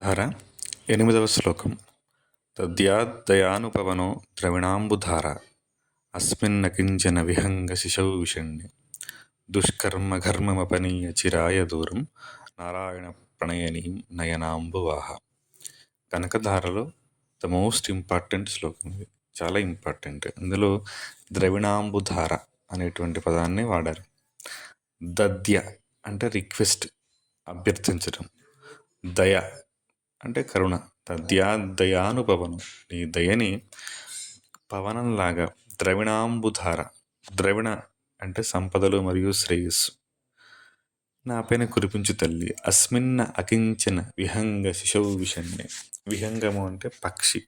హర 8వ శ్లోకం. తద్యాద్దయానుపవనో ద్రవిణాంబుధార అస్మిన్నకించన విహంగశిశౌ విషణ్ణి దుష్కర్మఘర్మమపనీయ చిరాయ దూరం నారాయణ ప్రణయనీం నయనాంబువాహ. కనకధారలో ద మోస్ట్ ఇంపార్టెంట్ శ్లోకం ఇది, చాలా ఇంపార్టెంట్. ఇందులో ద్రవిణాంబుధార అనేటువంటి పదాన్ని వాడారు. దద్య అంటే రిక్వెస్ట్, అభ్యర్థించడం. దయ అంటే కరుణ. దయానుపవనం, నీ దయని పవనంలాగా. ద్రవిణాంబుధార, ద్రవిణ అంటే సంపదలు మరియు శ్రేయస్సు, నాపైన కురిపించు తల్లి. అస్మిన్న అకించన విహంగ శిశౌ విషణ్ణి. విహంగము అంటే పక్షి,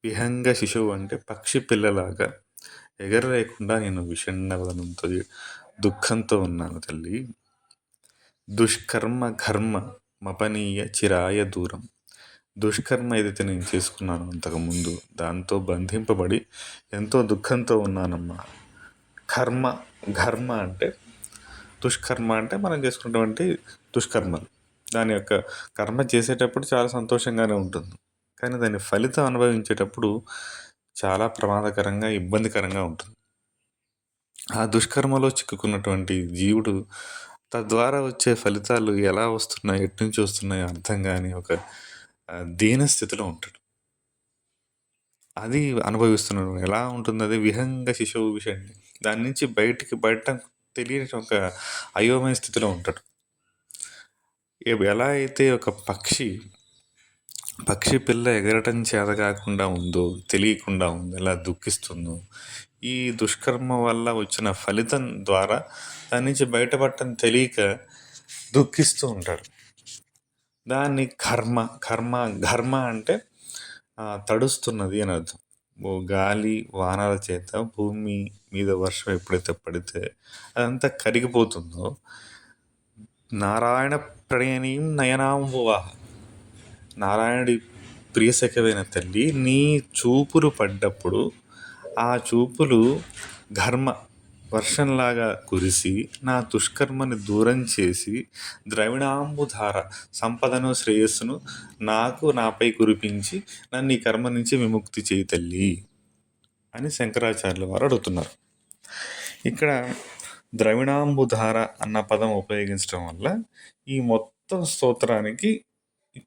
విహంగ శిశువు అంటే పక్షి పిల్లలాగా ఎగరలేకుండా నేను విషణ్ణవదనంతో దుఃఖంతో ఉన్నాను తల్లి. దుష్కర్మ ఘర్మ మపనీయ చిరాయ దూరం. దుష్కర్మ ఏదైతే నేను చేసుకున్నానో అంతకుముందు, దాంతో బంధింపబడి ఎంతో దుఃఖంతో ఉన్నానమ్మా. కర్మ, ఘర్మ అంటే దుష్కర్మ అంటే మనం చేసుకున్నటువంటి దుష్కర్మలు. దాని యొక్క కర్మ చేసేటప్పుడు చాలా సంతోషంగానే ఉంటుంది, కానీ దాని ఫలితం అనుభవించేటప్పుడు చాలా ప్రమాదకరంగా, ఇబ్బందికరంగా ఉంటుంది. ఆ దుష్కర్మలో చిక్కుకున్నటువంటి జీవుడు తద్వారా వచ్చే ఫలితాలు ఎలా వస్తున్నాయి, ఎట్నుంచి వస్తున్నాయో అర్థం కాని ఒక దీనస్థితిలో ఉంటాడు. అది అనుభవిస్తున్నాడు. ఎలా ఉంటుంది అది? విహంగ శిశువు విషయండి. దాని నుంచి బయట తెలియని ఒక అయోమయ స్థితిలో ఉంటాడు. ఎలా అయితే ఒక పక్షి పిల్ల ఎగరటం చేత కాకుండా ఉందో, తెలియకుండా ఉందో, ఎలా దుఃఖిస్తుందో, ఈ దుష్కర్మ వల్ల వచ్చిన ఫలితం ద్వారా దాని నుంచి బయటపడటం తెలియక దుఃఖిస్తూ ఉంటాడు. దాన్ని ఘర్మ అంటే తడుస్తున్నది అని అర్థం. గాలి వానల చేత భూమి మీద వర్షం ఎప్పుడైతే పడితే అదంతా కరిగిపోతుందో, నారాయణ ప్రణయనీం నయనాంబువాహ. నారాయణుడి ప్రియసఖమైన తల్లి, నీ చూపులు పడ్డప్పుడు ఆ చూపులు వర్షంలాగా కురిసి నా దుష్కర్మని దూరం చేసి ద్రవిణాంబుధార సంపదను శ్రేయస్సును నాపై కురిపించి నన్ను ఈ కర్మ నుంచి విముక్తి చేయి తల్లి అని శంకరాచార్యుల వారు అడుగుతున్నారు. ఇక్కడ ద్రవిణాంబుధార అన్న పదం ఉపయోగించడం వల్ల ఈ మొత్తం స్తోత్రానికి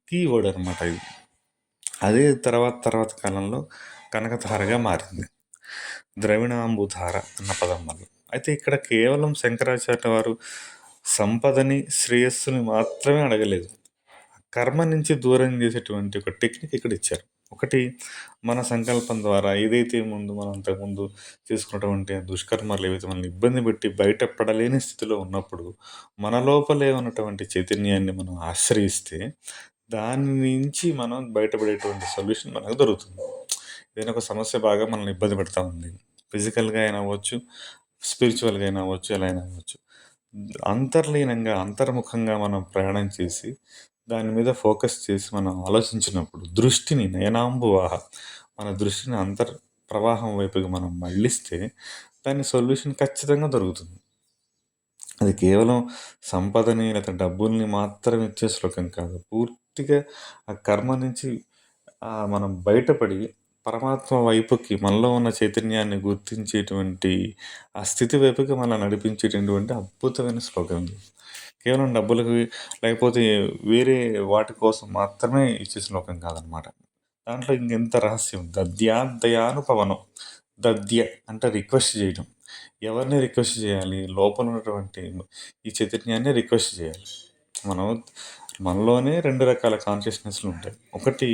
కీవర్డ్ అనమాట ఇది. అదే తర్వాత కాలంలో కనకధారగా మారింది, ద్రవిణాంబుధార అన్న పదం వల్ల. అయితే ఇక్కడ కేవలం శంకరాచార్య వారు సంపదని శ్రేయస్సుని మాత్రమే అడగలేదు, కర్మ నుంచి దూరం చేసేటువంటి ఒక టెక్నిక్ ఇక్కడ ఇచ్చారు. ఒకటి, మన సంకల్పం ద్వారా ఏదైతే మనం అంతకుముందు చేసుకున్నటువంటి దుష్కర్మలు ఏవైతే మనల్ని ఇబ్బంది పెట్టి బయటపడలేని స్థితిలో ఉన్నప్పుడు మన లోపలే ఉన్నటువంటి చైతన్యాన్ని మనం ఆశ్రయిస్తే దాని నుంచి మనం బయటపడేటువంటి సొల్యూషన్ మనకు దొరుకుతుంది. ఏదైనా ఒక సమస్య బాగా మనల్ని ఇబ్బంది పెడతా ఉంది, ఫిజికల్గా అయినా అవ్వచ్చు, స్పిరిచువల్గా అయినా అవ్వచ్చు, ఎలా అయినా అవ్వచ్చు. అంతర్లీనంగా, అంతర్ముఖంగా మనం ప్రయాణం చేసి దాని మీద ఫోకస్ చేసి మనం ఆలోచించినప్పుడు దృష్టిని నయనాంబువాహ, మన దృష్టిని ప్రవాహం వైపుకి మనం మళ్ళిస్తే దాని సొల్యూషన్ ఖచ్చితంగా దొరుకుతుంది. అది కేవలం సంపదని లేదా డబ్బుల్ని మాత్రం ఇచ్చే శ్లోకం కాదు. పూర్తిగా ఆ కర్మ నుంచి మనం బయటపడి పరమాత్మ వైపుకి, మనలో ఉన్న చైతన్యాన్ని గుర్తించేటువంటి ఆ స్థితి వైపుకి మనం నడిపించేటటువంటి అద్భుతమైన శ్లోకం ఇది. కేవలం డబ్బులకి లేకపోతే వేరే వాటి కోసం మాత్రమే ఇచ్చే శ్లోకం కాదనమాట. దాంట్లో ఇంకెంత రహస్యం. దయానుపవనం. దద్య అంటే రిక్వెస్ట్ చేయడం. ఎవరిని రిక్వెస్ట్ చేయాలి? లోపల ఉన్నటువంటి ఈ చైతన్యాన్ని రిక్వెస్ట్ చేయాలి. మనలోనే 2 రకాల కాన్షియస్నెస్లు ఉంటాయి. ఒకటి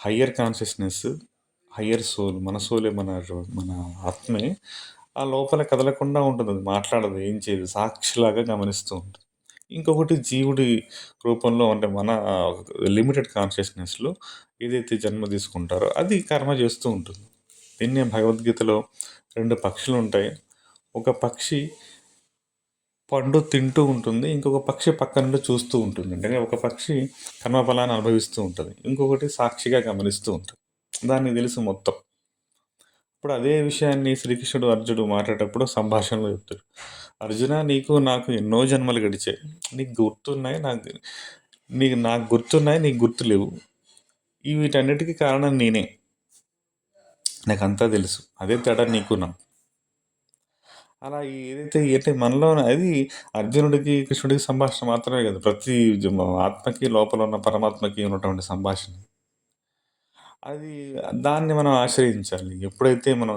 హయ్యర్ కాన్షియస్నెస్, హయ్యర్ సోల్. మన సోలే, మన ఆత్మే ఆ లోపల కదలకుండా ఉంటుంది, అది మాట్లాడదు, ఏం చేయదు, సాక్షిలాగా గమనిస్తూ ఉంటుంది. ఇంకొకటి జీవుడి రూపంలో, అంటే మన లిమిటెడ్ కాన్షియస్నెస్లో ఏదైతే జన్మ తీసుకుంటారో అది కర్మ చేస్తూ ఉంటుంది. దీన్నే భగవద్గీతలో 2 పక్షులు ఉంటాయి. ఒక పక్షి పండు తింటూ ఉంటుంది, ఇంకొక పక్షి పక్క నుండి చూస్తూ ఉంటుంది. అంటే ఒక పక్షి కర్మఫలాన్ని అనుభవిస్తూ ఉంటుంది, ఇంకొకటి సాక్షిగా గమనిస్తూ ఉంటుంది. దానికి తెలుసు మొత్తం. ఇప్పుడు అదే విషయాన్ని శ్రీకృష్ణుడు అర్జునుడు మాట్లాడేటప్పుడు సంభాషణలో చెప్తాడు. అర్జున, నీకు నాకు ఎన్నో జన్మలు గడిచాయి, నీకు గుర్తున్నాయి, నాకు గుర్తున్నాయి, నీకు గుర్తులేవు. వీటన్నిటికీ కారణం నేనే. నాకంతా తెలుసు. అదే తేడా నీకు నాకు. అలా ఏదైతే అంటే మనలో అది అర్జునుడికి, కృష్ణుడికి సంభాషణ మాత్రమే కాదు. ప్రతి ఆత్మకి లోపల ఉన్న పరమాత్మకి ఉన్నటువంటి సంభాషణ. అది దాన్ని మనం ఆశ్రయించాలి. ఎప్పుడైతే మనం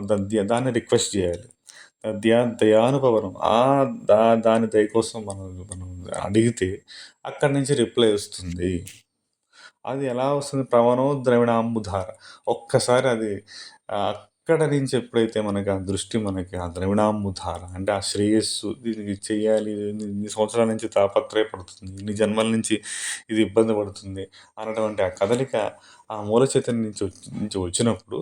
దాన్ని రిక్వెస్ట్ చేయాలి. దయానుభవనం. దాని దయ కోసం మనం మనం అడిగితే అక్కడి నుంచి రిప్లై వస్తుంది. అది ఎలా వస్తుంది? ప్రవణో ద్రవిణాంబుధార. ఒక్కసారి అది అక్కడ నుంచి ఎప్పుడైతే మనకి ఆ దృష్టి మనకి ఆ ద్రవిణాంబుధార అంటే ఆ శ్రేయస్సు దీనికి చెయ్యాలి, ఇన్ని సంవత్సరాల నుంచి తాపత్రయపడుతుంది, ఇన్ని జన్మల నుంచి ఇది ఇబ్బంది పడుతుంది అన్నటువంటి ఆ కదలిక ఆ మూల చైతన్యం నుంచి వచ్చినప్పుడు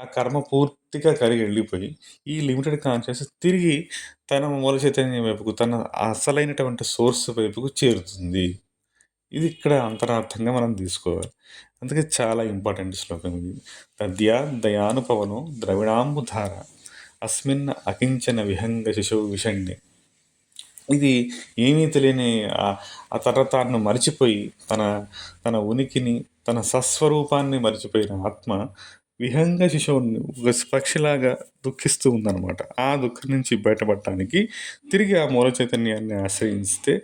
ఆ కర్మ పూర్తిగా కరిగి వెళ్ళిపోయి ఈ లిమిటెడ్ కాన్షియస్ తిరిగి తన మూల చైతన్యం వైపుకు, తన అసలైనటువంటి సోర్స్ వైపుకు చేరుతుంది. ఇది ఇక్కడ అంతరార్థంగా మనం తీసుకోవాలి. అందుకే చాలా ఇంపార్టెంట్ శ్లోకం ఇది. దయానుపవనో ద్రవిణాంబుధార అస్మిన్ అకించన విహంగ శిశో విషణ్ణే. ఇది ఏమీ తెలియని ఆ తరతాన్ని మరిచిపోయి తన తన ఉనికిని, తన సస్వరూపాన్ని మరిచిపోయిన ఆత్మ విహంగ శిశువుని ఒక పక్షిలాగా దుఃఖిస్తూ ఉందన్నమాట. ఆ దుఃఖం నుంచి బయటపడటానికి తిరిగి ఆ మూల చైతన్యాన్ని ఆశ్రయిస్తే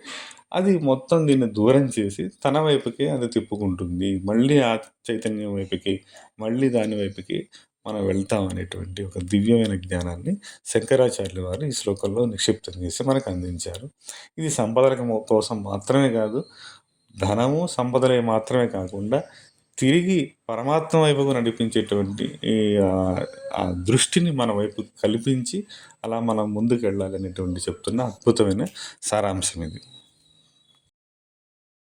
అది మొత్తం దీన్ని దూరం చేసి తన వైపుకి అది తిప్పుకుంటుంది. మళ్ళీ ఆ చైతన్యం వైపుకి, మళ్ళీ దాని వైపుకి మనం వెళ్తాం అనేటువంటి ఒక దివ్యమైన జ్ఞానాన్ని శంకరాచార్యుల వారు ఈ శ్లోకంలో నిక్షిప్తం చేసి మనకు అందించారు. ఇది సంపదల కోసం మాత్రమే కాదు, ధనము, సంపదలే మాత్రమే కాకుండా తిరిగి పరమాత్మ వైపుకు నడిపించేటువంటి ఆ దృష్టిని మన వైపు కల్పించి అలా మనం ముందుకెళ్ళాలనేటువంటి చెప్తున్న అద్భుతమైన సారాంశం ఇది.